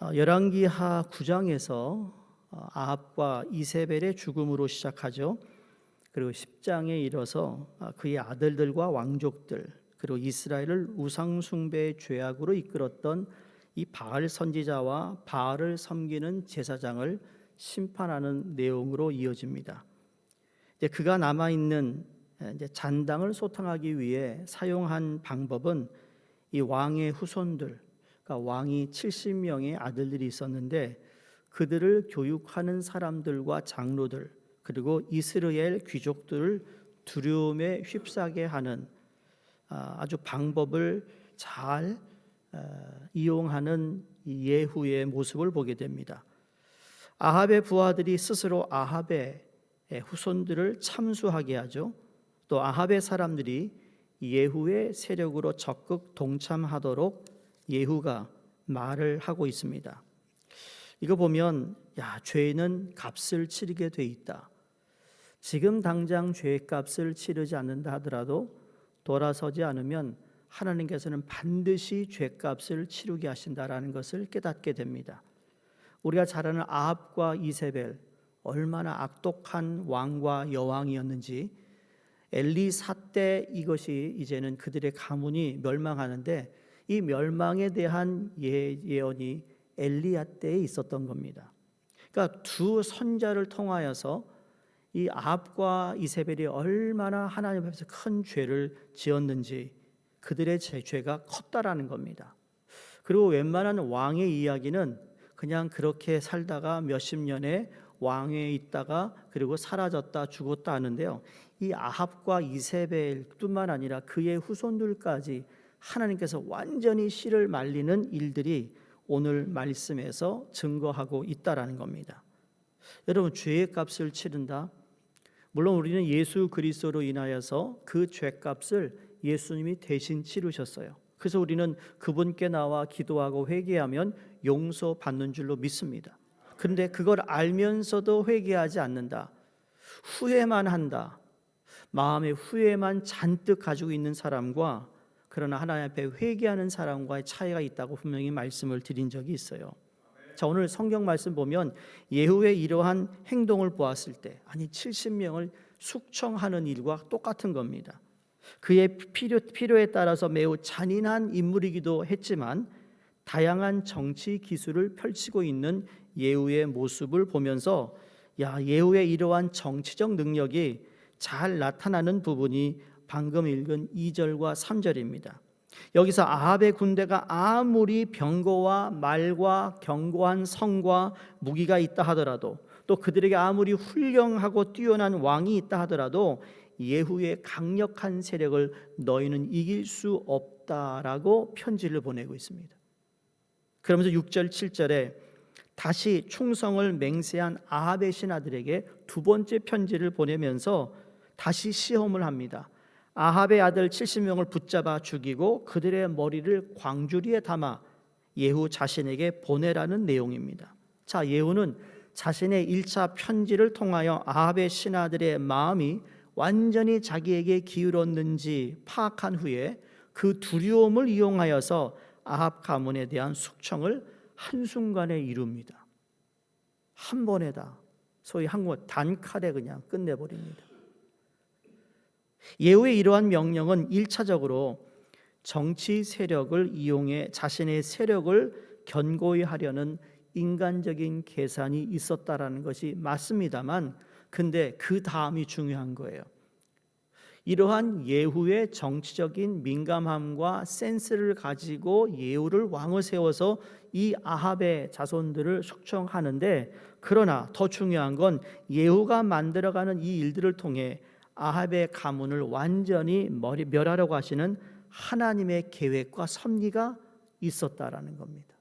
열왕기하 9장에서 아합과 이세벨의 죽음으로 시작하죠. 그리고 10장에 이르러서 그의 아들들과 왕족들, 그리고 이스라엘을 우상 숭배의 죄악으로 이끌었던 이 바알 선지자와 바알을 섬기는 제사장을 심판하는 내용으로 이어집니다. 이제 그가 남아 있는 잔당을 소탕하기 위해 사용한 방법은 이 왕의 후손들, 그러니까 왕이 70명의 아들들이 있었는데 그들을 교육하는 사람들과 장로들, 그리고 이스라엘 귀족들을 두려움에 휩싸게 하는 아주 방법을 잘 이용하는 예후의 모습을 보게 됩니다. 아합의 부하들이 스스로 아합의 후손들을 참수하게 하죠. 또 아합의 사람들이 예후의 세력으로 적극 동참하도록 예후가 말을 하고 있습니다. 이거 보면 죄는 값을 치르게 돼 있다. 지금 당장 죄값을 치르지 않는다 하더라도 돌아서지 않으면 하나님께서는 반드시 죄값을 치르게 하신다라는 것을 깨닫게 됩니다. 우리가 잘 아는 아합과 이세벨, 얼마나 악독한 왕과 여왕이었는지, 엘리사 때 이것이 이제는 그들의 가문이 멸망하는데 이 멸망에 대한 예언이 엘리야 때에 있었던 겁니다. 그러니까 두 선자를 통하여서 이 아합과 이세벨이 얼마나 하나님 앞에서 큰 죄를 지었는지, 그들의 죄가 컸다라는 겁니다. 그리고 웬만한 왕의 이야기는 그냥 그렇게 살다가 몇십 년에 왕위에 있다가 그리고 사라졌다 죽었다 하는데요, 이 아합과 이세벨뿐만 아니라 그의 후손들까지 하나님께서 완전히 씨를 말리는 일들이 오늘 말씀에서 증거하고 있다라는 겁니다. 여러분, 죄의 값을 치른다. 물론 우리는 예수 그리스도로 인하여서 그 죄값을 예수님이 대신 치르셨어요. 그래서 우리는 그분께 나와 기도하고 회개하면 용서받는 줄로 믿습니다. 그런데 그걸 알면서도 회개하지 않는다, 후회만 한다, 마음의 후회만 잔뜩 가지고 있는 사람과 그러나 하나님 앞에 회개하는 사람과의 차이가 있다고 분명히 말씀을 드린 적이 있어요. 자, 오늘 성경 말씀 보면 예후의 이러한 행동을 보았을 때 70명을 숙청하는 일과 똑같은 겁니다. 그의 필요에 따라서 매우 잔인한 인물이기도 했지만 다양한 정치 기술을 펼치고 있는 예후의 모습을 보면서 예후의 이러한 정치적 능력이 잘 나타나는 부분이 방금 읽은 2절과 3절입니다. 여기서 아합의 군대가 아무리 병거와 말과 견고한 성과 무기가 있다 하더라도, 또 그들에게 아무리 훌륭하고 뛰어난 왕이 있다 하더라도 예후의 강력한 세력을 너희는 이길 수 없다라고 편지를 보내고 있습니다. 그러면서 6절 7절에 다시 충성을 맹세한 아합의 신하들에게 두 번째 편지를 보내면서 다시 시험을 합니다. 아합의 아들 70명을 붙잡아 죽이고 그들의 머리를 광주리에 담아 예후 자신에게 보내라는 내용입니다. 자, 예후는 자신의 1차 편지를 통하여 아합의 신하들의 마음이 완전히 자기에게 기울었는지 파악한 후에 그 두려움을 이용하여서 아합 가문에 대한 숙청을 한순간에 이룹니다. 한 번에다, 소위 한국 단칼에 그냥 끝내버립니다. 예후의 이러한 명령은 1차적으로 정치 세력을 이용해 자신의 세력을 견고히 하려는 인간적인 계산이 있었다라는 것이 맞습니다만, 근데 그 다음이 중요한 거예요. 이러한 예후의 정치적인 민감함과 센스를 가지고 예후를 왕을 세워서 이 아합의 자손들을 숙청하는데, 그러나 더 중요한 건 예후가 만들어가는 이 일들을 통해 아합의 가문을 완전히 멸하려고 하시는 하나님의 계획과 섭리가 있었다라는 겁니다.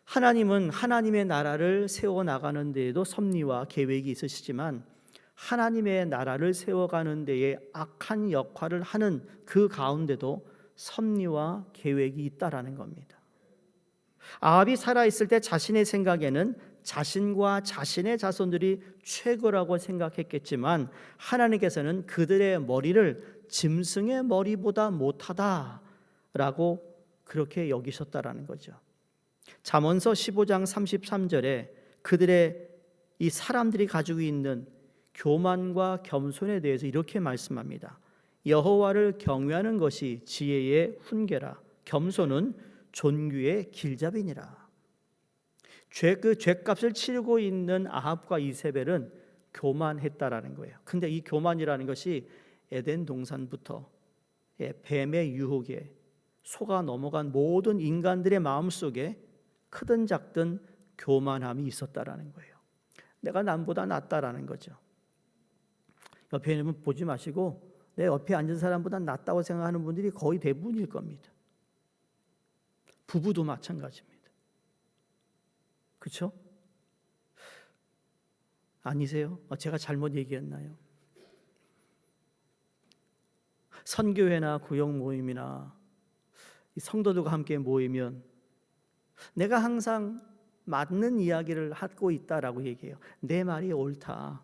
하나님은 하나님의 나라를 세워나가는 데에도 섭리와 계획이 있으시지만 하나님의 나라를 세워가는 데에 악한 역할을 하는 그 가운데도 섭리와 계획이 있다라는 겁니다. 아합이 살아있을 때 자신의 생각에는 자신과 자신의 자손들이 최고라고 생각했겠지만 하나님께서는 그들의 머리를 짐승의 머리보다 못하다라고 그렇게 여기셨다라는 거죠. 잠언서 15장 33절에 그들의 이 사람들이 가지고 있는 교만과 겸손에 대해서 이렇게 말씀합니다. 여호와를 경외하는 것이 지혜의 훈계라. 겸손은 존귀의 길잡이니라. 그 죄값을 치르고 있는 아합과 이세벨은 교만했다라는 거예요. 근데 이 교만이라는 것이 에덴 동산부터 뱀의 유혹에 속아 넘어간 모든 인간들의 마음속에 크든 작든 교만함이 있었다라는 거예요. 내가 남보다 낫다라는 거죠. 옆에 있는 분 보지 마시고 내 옆에 앉은 사람보다 낫다고 생각하는 분들이 거의 대부분일 겁니다. 부부도 마찬가지입니다. 그렇죠? 아니세요? 제가 잘못 얘기했나요? 선교회나 구역 모임이나 성도들과 함께 모이면 내가 항상 맞는 이야기를 하고 있다라고 얘기해요. 내 말이 옳다.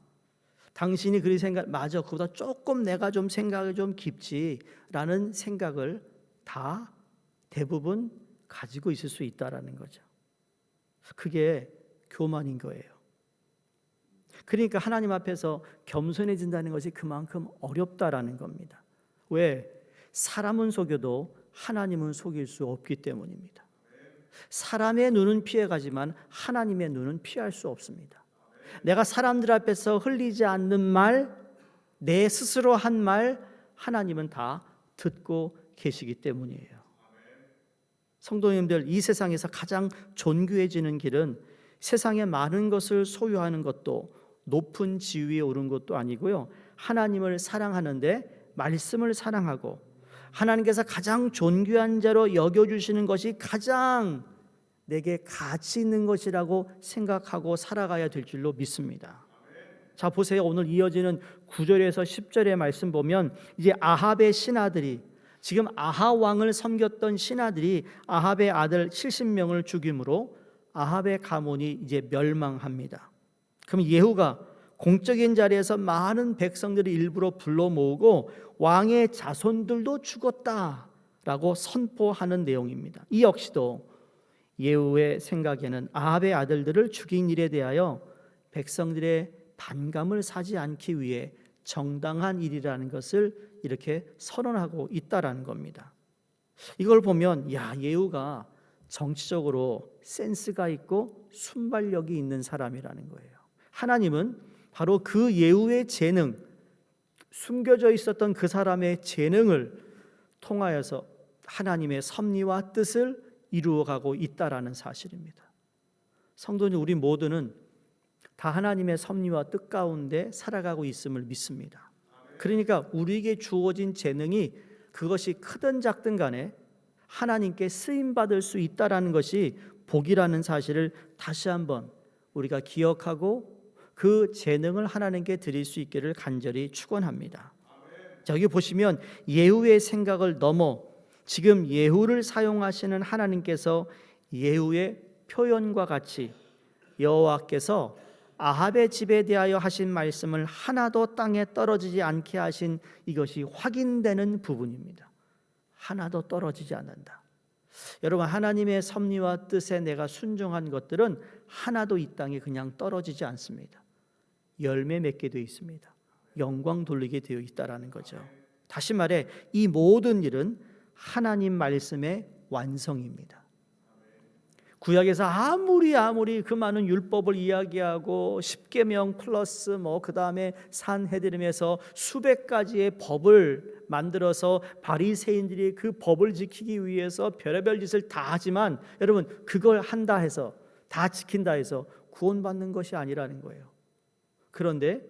당신이 그리 생각 맞아. 그보다 조금 내가 좀 생각이 좀 깊지라는 생각을 다 대부분 가지고 있을 수 있다라는 거죠. 그게 교만인 거예요. 그러니까 하나님 앞에서 겸손해진다는 것이 그만큼 어렵다라는 겁니다. 왜? 사람은 속여도 하나님은 속일 수 없기 때문입니다. 사람의 눈은 피해가지만 하나님의 눈은 피할 수 없습니다. 내가 사람들 앞에서 흘리지 않는 말, 내 스스로 한 말, 하나님은 다 듣고 계시기 때문이에요. 성도님들, 이 세상에서 가장 존귀해지는 길은 세상에 많은 것을 소유하는 것도 높은 지위에 오른 것도 아니고요. 하나님을 사랑하는데 말씀을 사랑하고 하나님께서 가장 존귀한 자로 여겨주시는 것이 가장 내게 가치 있는 것이라고 생각하고 살아가야 될 줄로 믿습니다. 자, 보세요. 오늘 이어지는 9절에서 10절의 말씀 보면 이제 아합의 신하들이, 지금 아합 왕을 섬겼던 신하들이 아합의 아들 70명을 죽임으로 아합의 가문이 이제 멸망합니다. 그럼 예후가 공적인 자리에서 많은 백성들을 일부러 불러 모으고 왕의 자손들도 죽었다라고 선포하는 내용입니다. 이 역시도 예후의 생각에는 아합의 아들들을 죽인 일에 대하여 백성들의 반감을 사지 않기 위해 정당한 일이라는 것을 이렇게 선언하고 있다라는 겁니다. 이걸 보면 예후가 정치적으로 센스가 있고 순발력이 있는 사람이라는 거예요. 하나님은 바로 그 예후의 재능, 숨겨져 있었던 그 사람의 재능을 통하여서 하나님의 섭리와 뜻을 이루어가고 있다라는 사실입니다. 성도님, 우리 모두는 다 하나님의 섭리와 뜻 가운데 살아가고 있음을 믿습니다. 그러니까 우리에게 주어진 재능이 그것이 크든 작든 간에 하나님께 쓰임받을 수 있다라는 것이 복이라는 사실을 다시 한번 우리가 기억하고 그 재능을 하나님께 드릴 수 있기를 간절히 축원합니다. 자, 여기 보시면 예후의 생각을 넘어 지금 예후를 사용하시는 하나님께서 예후의 표현과 같이 여호와께서 아합의 집에 대하여 하신 말씀을 하나도 땅에 떨어지지 않게 하신 이것이 확인되는 부분입니다. 하나도 떨어지지 않는다. 여러분, 하나님의 섭리와 뜻에 내가 순종한 것들은 하나도 이 땅에 그냥 떨어지지 않습니다. 열매 맺게 되어 있습니다. 영광 돌리게 되어 있다라는 거죠. 다시 말해 이 모든 일은 하나님 말씀의 완성입니다. 구약에서 아무리 그 많은 율법을 이야기하고 십계명 플러스 그 다음에 산헤드림에서 수백 가지의 법을 만들어서 바리새인들이 그 법을 지키기 위해서 별의별 짓을 다 하지만 여러분, 그걸 한다 해서 다 지킨다 해서 구원받는 것이 아니라는 거예요. 그런데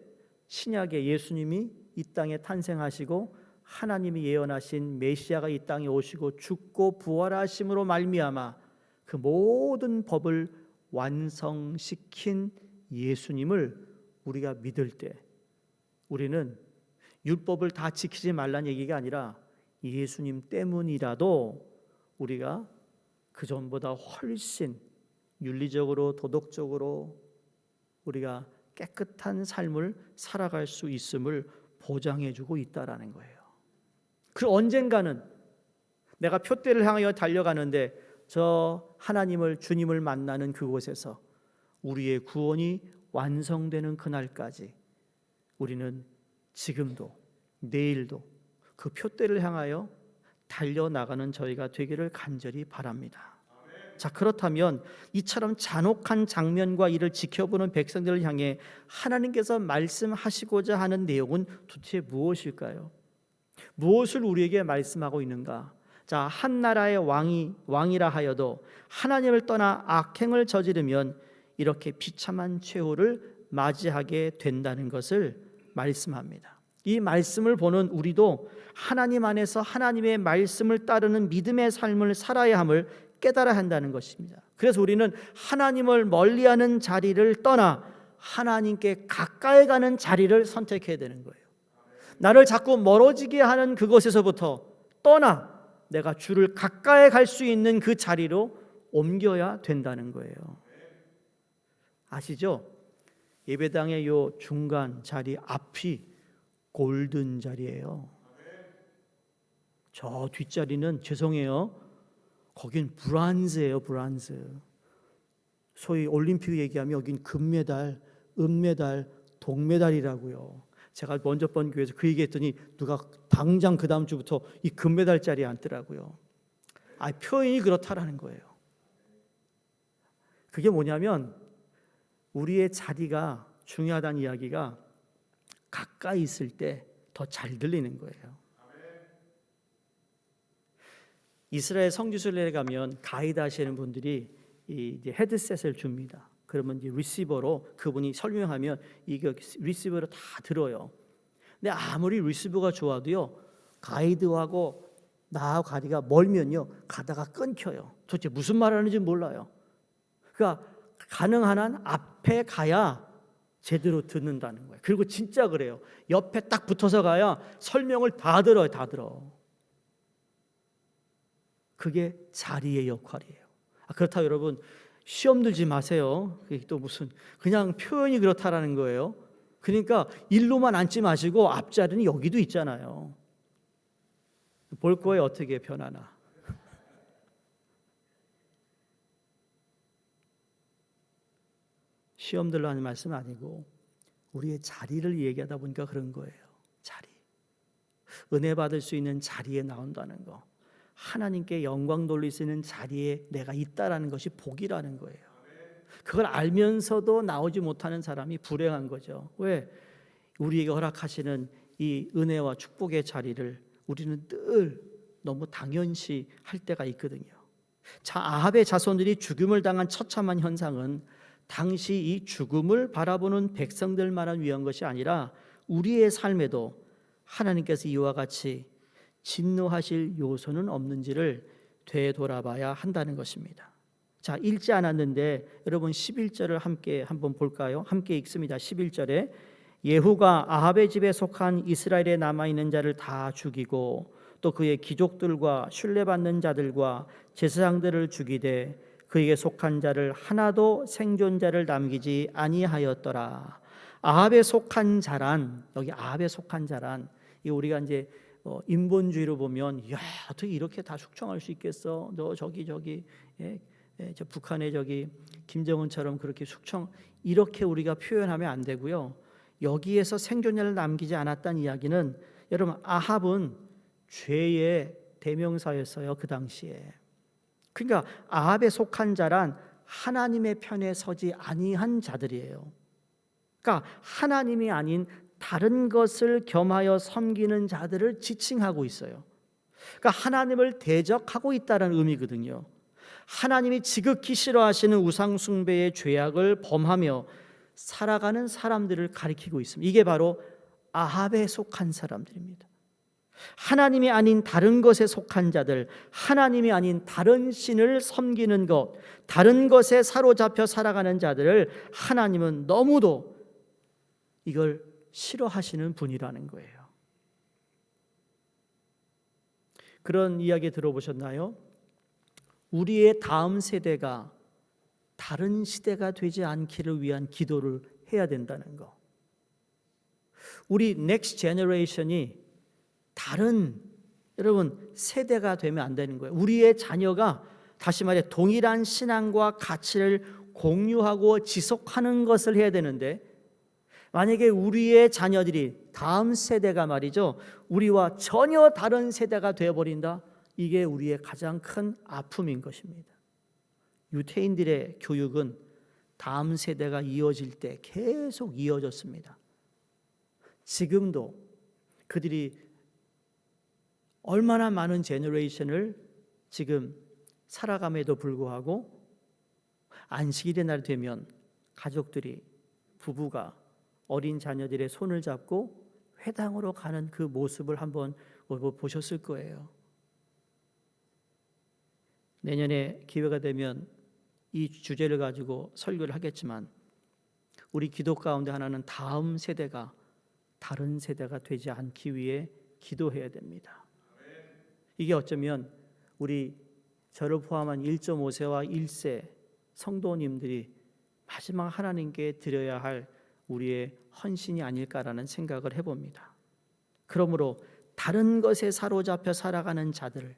신약의 예수님이 이 땅에 탄생하시고 하나님이 예언하신 메시아가 이 땅에 오시고 죽고 부활하심으로 말미암아 그 모든 법을 완성시킨 예수님을 우리가 믿을 때 우리는 율법을 다 지키지 말라는 얘기가 아니라 예수님 때문이라도 우리가 그 전보다 훨씬 윤리적으로 도덕적으로 우리가 깨끗한 삶을 살아갈 수 있음을 보장해주고 있다라는 거예요. 그 언젠가는 내가 표대를 향하여 달려가는데 저 하나님을 주님을 만나는 그곳에서 우리의 구원이 완성되는 그날까지 우리는 지금도 내일도 그 표대를 향하여 달려나가는 저희가 되기를 간절히 바랍니다. 자, 그렇다면 이처럼 잔혹한 장면과 이를 지켜보는 백성들을 향해 하나님께서 말씀하시고자 하는 내용은 도대체 무엇일까요? 무엇을 우리에게 말씀하고 있는가? 자, 한 나라의 왕이라 하여도 하나님을 떠나 악행을 저지르면 이렇게 비참한 최후를 맞이하게 된다는 것을 말씀합니다. 이 말씀을 보는 우리도 하나님 안에서 하나님의 말씀을 따르는 믿음의 삶을 살아야 함을 깨달아야 한다는 것입니다. 그래서 우리는 하나님을 멀리하는 자리를 떠나 하나님께 가까이 가는 자리를 선택해야 되는 거예요. 나를 자꾸 멀어지게 하는 그곳에서부터 떠나 내가 주를 가까이 갈 수 있는 그 자리로 옮겨야 된다는 거예요. 아시죠? 예배당의 요 중간 자리 앞이 골든 자리예요. 저 뒷자리는 죄송해요. 거긴 브론즈예요, 브론즈. 소위 올림픽 얘기하면 여긴 금메달, 은메달, 동메달이라고요. 제가 먼저 번 교회에서 그 얘기했더니 누가 당장 그 다음 주부터 이 금메달짜리에 앉더라고요. 표현이 그렇다라는 거예요. 그게 뭐냐면 우리의 자리가 중요하다는 이야기가 가까이 있을 때 더 잘 들리는 거예요. 이스라엘 성지순례에 가면 가이드 하시는 분들이 이제 헤드셋을 줍니다. 그러면 이제 리시버로 그분이 설명하면 이게 리시버로 다 들어요. 근데 아무리 리시버가 좋아도요, 가이드하고 나하고 가리가 멀면요, 가다가 끊겨요. 도대체 무슨 말 하는지 몰라요. 그러니까 가능한 한 앞에 가야 제대로 듣는다는 거예요. 그리고 진짜 그래요. 옆에 딱 붙어서 가야 설명을 다 들어요. 다 들어. 그게 자리의 역할이에요. 그렇다고 여러분 시험 들지 마세요. 그게 또 무슨 그냥 표현이 그렇다라는 거예요. 그러니까 일로만 앉지 마시고 앞자리는 여기도 있잖아요. 볼 거예요. 어떻게 변하나. 시험 들라는 말씀은 아니고 우리의 자리를 얘기하다 보니까 그런 거예요. 자리. 은혜 받을 수 있는 자리에 나온다는 거. 하나님께 영광 돌릴 수 있는 자리에 내가 있다라는 것이 복이라는 거예요. 그걸 알면서도 나오지 못하는 사람이 불행한 거죠. 왜? 우리에게 허락하시는 이 은혜와 축복의 자리를 우리는 늘 너무 당연시 할 때가 있거든요. 자, 아합의 자손들이 죽음을 당한 처참한 현상은 당시 이 죽음을 바라보는 백성들만을 위한 것이 아니라 우리의 삶에도 하나님께서 이와 같이 진노하실 요소는 없는지를 되돌아봐야 한다는 것입니다. 자, 읽지 않았는데 여러분 11절을 함께 한번 볼까요? 함께 읽습니다. 11절에 예후가 아합의 집에 속한 이스라엘에 남아있는 자를 다 죽이고 또 그의 귀족들과 신뢰받는 자들과 제사장들을 죽이되 그에게 속한 자를 하나도 생존자를 남기지 아니하였더라. 아합에 속한 자란, 여기 아합에 속한 자란, 이 우리가 이제 인본주의로 보면 야 어떻게 이렇게 다 숙청할 수 있겠어? 너 저기 저 북한의 저기 김정은처럼 그렇게 숙청, 이렇게 우리가 표현하면 안 되고요. 여기에서 생존자를 남기지 않았다는 이야기는 여러분 아합은 죄의 대명사였어요. 그 당시에. 그러니까 아합에 속한 자란 하나님의 편에 서지 아니한 자들이에요. 그러니까 하나님이 아닌 다른 것을 겸하여 섬기는 자들을 지칭하고 있어요. 그러니까 하나님을 대적하고 있다는 의미거든요. 하나님이 지극히 싫어하시는 우상 숭배의 죄악을 범하며 살아가는 사람들을 가리키고 있습니다. 이게 바로 아합에 속한 사람들입니다. 하나님이 아닌 다른 것에 속한 자들, 하나님이 아닌 다른 신을 섬기는 것, 다른 것에 사로잡혀 살아가는 자들을 하나님은 너무도 이걸 싫어하시는 분이라는 거예요. 그런 이야기 들어보셨나요? 우리의 다음 세대가 다른 시대가 되지 않기를 위한 기도를 해야 된다는 거. 우리 넥스트 제너레이션이 다른 여러분 세대가 되면 안 되는 거예요. 우리의 자녀가 다시 말해 동일한 신앙과 가치를 공유하고 지속하는 것을 해야 되는데, 만약에 우리의 자녀들이 다음 세대가 말이죠, 우리와 전혀 다른 세대가 되어버린다. 이게 우리의 가장 큰 아픔인 것입니다. 유태인들의 교육은 다음 세대가 이어질 때 계속 이어졌습니다. 지금도 그들이 얼마나 많은 제너레이션을 지금 살아감에도 불구하고 안식일의 날 되면 가족들이, 부부가 어린 자녀들의 손을 잡고 회당으로 가는 그 모습을 한번 보셨을 거예요. 내년에 기회가 되면 이 주제를 가지고 설교를 하겠지만, 우리 기도 가운데 하나는 다음 세대가 다른 세대가 되지 않기 위해 기도해야 됩니다. 이게 어쩌면 우리 저를 포함한 1.5세와 1세 성도님들이 마지막 하나님께 드려야 할 우리의 헌신이 아닐까라는 생각을 해봅니다. 그러므로 다른 것에 사로잡혀 살아가는 자들을,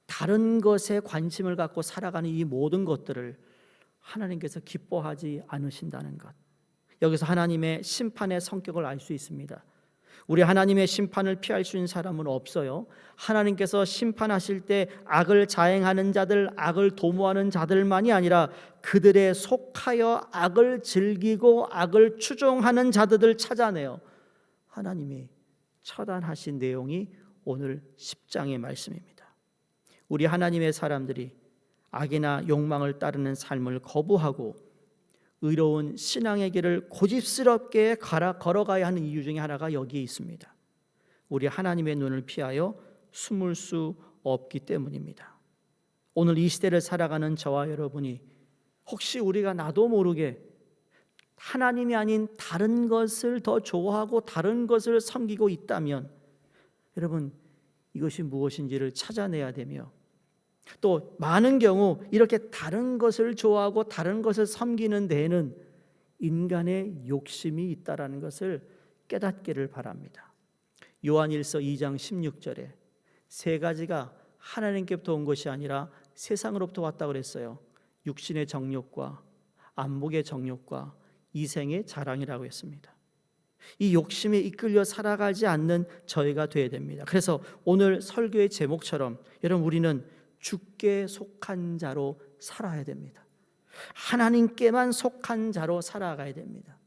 다른 것에 관심을 갖고 살아가는 이 모든 것들을 하나님께서 기뻐하지 않으신다는 것, 여기서 하나님의 심판의 성격을 알 수 있습니다. 우리 하나님의 심판을 피할 수 있는 사람은 없어요. 하나님께서 심판하실 때 악을 자행하는 자들, 악을 도모하는 자들만이 아니라 그들에 속하여 악을 즐기고 악을 추종하는 자들을 찾아내어 하나님이 처단하신 내용이 오늘 10장의 말씀입니다. 우리 하나님의 사람들이 악이나 욕망을 따르는 삶을 거부하고 의로운 신앙의 길을 고집스럽게 걸어가야 하는 이유 중에 하나가 여기에 있습니다. 우리 하나님의 눈을 피하여 숨을 수 없기 때문입니다. 오늘 이 시대를 살아가는 저와 여러분이 혹시 우리가 나도 모르게 하나님이 아닌 다른 것을 더 좋아하고 다른 것을 섬기고 있다면, 여러분, 이것이 무엇인지를 찾아내야 되며, 또 많은 경우 이렇게 다른 것을 좋아하고 다른 것을 섬기는 데에는 인간의 욕심이 있다라는 것을 깨닫기를 바랍니다. 요한일서 2장 16절에 세 가지가 하나님께부터 온 것이 아니라 세상으로부터 왔다고 그랬어요. 육신의 정욕과 안목의 정욕과 이생의 자랑이라고 했습니다. 이 욕심에 이끌려 살아가지 않는 저희가 되어야 됩니다. 그래서 오늘 설교의 제목처럼 여러분, 우리는 주께 속한 자로 살아야 됩니다. 하나님께만 속한 자로 살아가야 됩니다.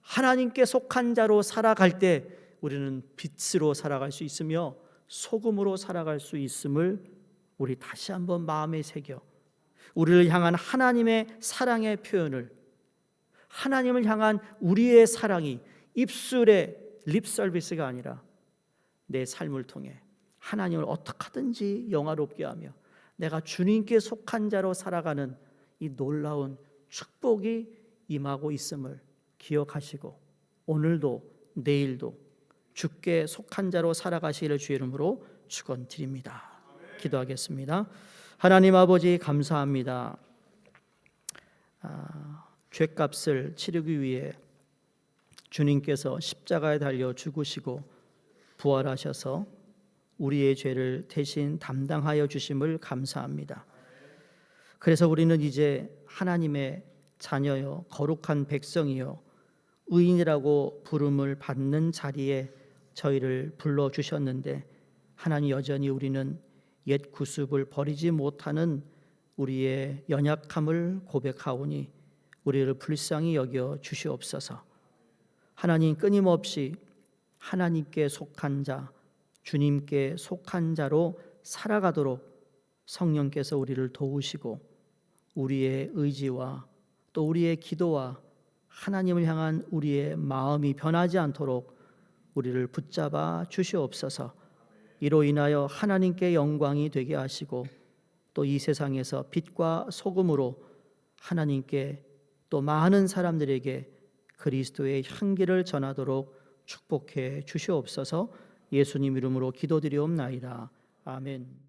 하나님께 속한 자로 살아갈 때 우리는 빛으로 살아갈 수 있으며 소금으로 살아갈 수 있음을 우리 다시 한번 마음에 새겨, 우리를 향한 하나님의 사랑의 표현을, 하나님을 향한 우리의 사랑이 입술의 립 서비스가 아니라 내 삶을 통해 하나님을 어떻게 하든지 영화롭게 하며 내가 주님께 속한 자로 살아가는 이 놀라운 축복이 임하고 있음을 기억하시고, 오늘도 내일도 주께 속한 자로 살아가시기를 주의 이름으로 축원드립니다. 기도하겠습니다. 하나님 아버지, 감사합니다. 죄값을 치르기 위해 주님께서 십자가에 달려 죽으시고 부활하셔서 우리의 죄를 대신 담당하여 주심을 감사합니다. 그래서 우리는 이제 하나님의 자녀여 거룩한 백성이여 의인이라고 부름을 받는 자리에 저희를 불러주셨는데, 하나님 여전히 우리는 옛 구습을 버리지 못하는 우리의 연약함을 고백하오니 우리를 불쌍히 여겨 주시옵소서. 하나님, 끊임없이 하나님께 속한 자, 주님께 속한 자로 살아가도록 성령께서 우리를 도우시고 우리의 의지와 또 우리의 기도와 하나님을 향한 우리의 마음이 변하지 않도록 우리를 붙잡아 주시옵소서. 이로 인하여 하나님께 영광이 되게 하시고 또 이 세상에서 빛과 소금으로 하나님께 또 많은 사람들에게 그리스도의 향기를 전하도록 축복해 주시옵소서. 예수님 이름으로 기도드리옵나이다. 아멘.